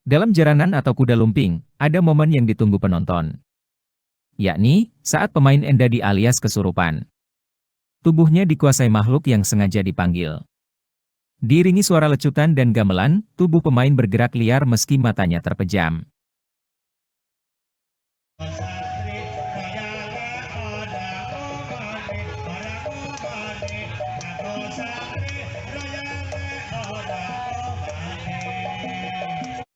Dalam jaranan atau kuda lumping, ada momen yang ditunggu penonton. Yakni, saat pemain endadi alias kesurupan. Tubuhnya dikuasai makhluk yang sengaja dipanggil. Diiringi suara lecutan dan gamelan, tubuh pemain bergerak liar meski matanya terpejam.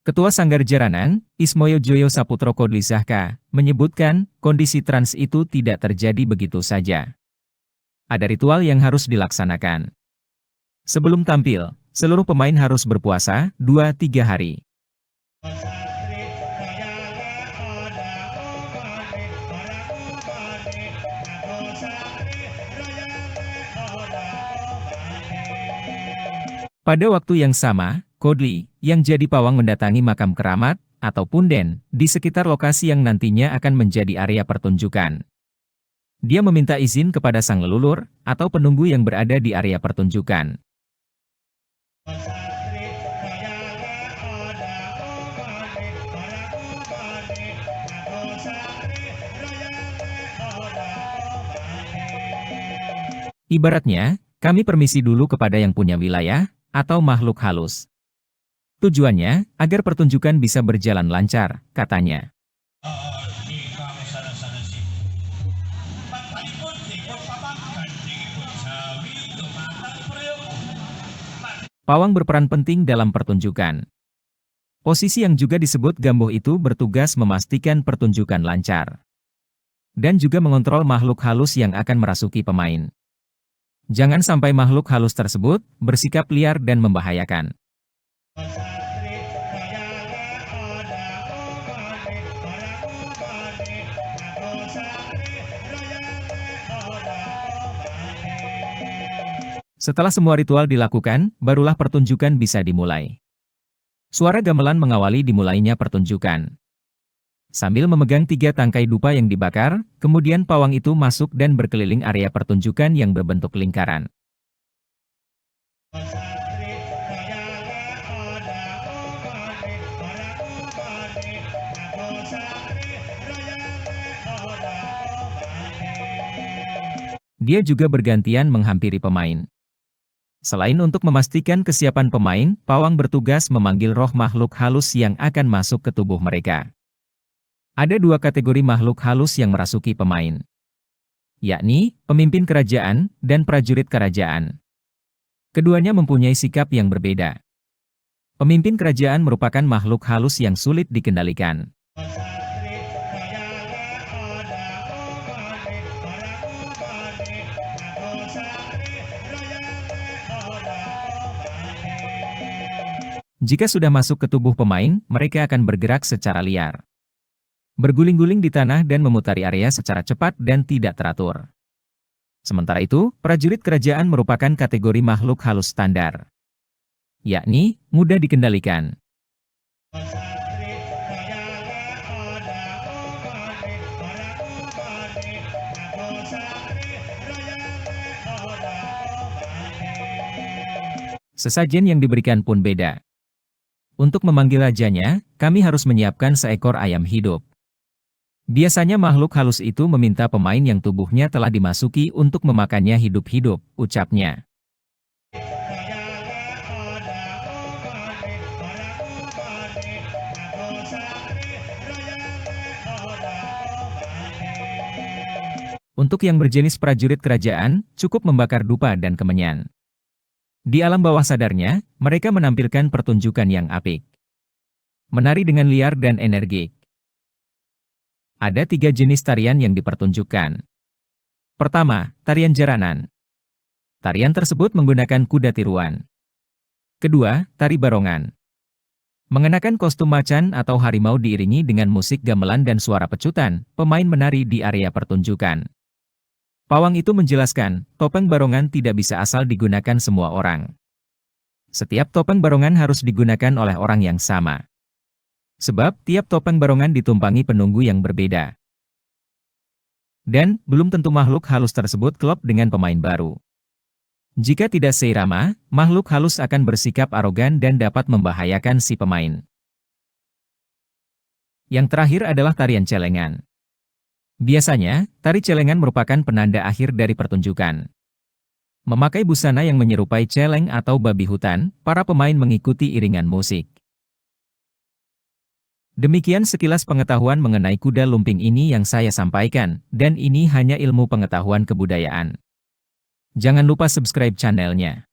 Ketua Sanggar Jaranan, Ismoyo Joyo Saputro Kodlisahka, menyebutkan, kondisi trans itu tidak terjadi begitu saja. Ada ritual yang harus dilaksanakan. Sebelum tampil, seluruh pemain harus berpuasa 2-3 hari. Pada waktu yang sama, Kodli, yang jadi pawang mendatangi makam keramat, atau punden, di sekitar lokasi yang nantinya akan menjadi area pertunjukan. Dia meminta izin kepada sang leluhur, atau penunggu yang berada di area pertunjukan. Ibaratnya, kami permisi dulu kepada yang punya wilayah, atau makhluk halus. Tujuannya, agar pertunjukan bisa berjalan lancar, katanya. Pawang berperan penting dalam pertunjukan. Posisi yang juga disebut gambuh itu bertugas memastikan pertunjukan lancar. Dan juga mengontrol makhluk halus yang akan merasuki pemain. Jangan sampai makhluk halus tersebut bersikap liar dan membahayakan. Setelah semua ritual dilakukan, barulah pertunjukan bisa dimulai. Suara gamelan mengawali dimulainya pertunjukan. Sambil memegang 3 tangkai dupa yang dibakar, kemudian pawang itu masuk dan berkeliling area pertunjukan yang berbentuk lingkaran. Dia juga bergantian menghampiri pemain. Selain untuk memastikan kesiapan pemain, pawang bertugas memanggil roh makhluk halus yang akan masuk ke tubuh mereka. Ada 2 kategori makhluk halus yang merasuki pemain, yakni pemimpin kerajaan dan prajurit kerajaan. Keduanya mempunyai sikap yang berbeda. Pemimpin kerajaan merupakan makhluk halus yang sulit dikendalikan. Jika sudah masuk ke tubuh pemain, mereka akan bergerak secara liar. Berguling-guling di tanah dan memutari area secara cepat dan tidak teratur. Sementara itu, prajurit kerajaan merupakan kategori makhluk halus standar. Yakni, mudah dikendalikan. Sesajen yang diberikan pun beda. Untuk memanggil rajanya, kami harus menyiapkan seekor ayam hidup. Biasanya makhluk halus itu meminta pemain yang tubuhnya telah dimasuki untuk memakannya hidup-hidup, ucapnya. Untuk yang berjenis prajurit kerajaan, cukup membakar dupa dan kemenyan. Di alam bawah sadarnya, mereka menampilkan pertunjukan yang apik. Menari dengan liar dan energik. Ada 3 jenis tarian yang dipertunjukkan. Pertama, tarian jaranan. Tarian tersebut menggunakan kuda tiruan. Kedua, tari barongan. Mengenakan kostum macan atau harimau diiringi dengan musik gamelan dan suara pecutan, pemain menari di area pertunjukan. Pawang itu menjelaskan, topeng barongan tidak bisa asal digunakan semua orang. Setiap topeng barongan harus digunakan oleh orang yang sama. Sebab, tiap topeng barongan ditumpangi penunggu yang berbeda. Dan, belum tentu makhluk halus tersebut klop dengan pemain baru. Jika tidak seirama, makhluk halus akan bersikap arogan dan dapat membahayakan si pemain. Yang terakhir adalah tarian celengan. Biasanya, tari celengan merupakan penanda akhir dari pertunjukan. Memakai busana yang menyerupai celeng atau babi hutan, para pemain mengikuti iringan musik. Demikian sekilas pengetahuan mengenai kuda lumping ini yang saya sampaikan, dan ini hanya ilmu pengetahuan kebudayaan. Jangan lupa subscribe channelnya.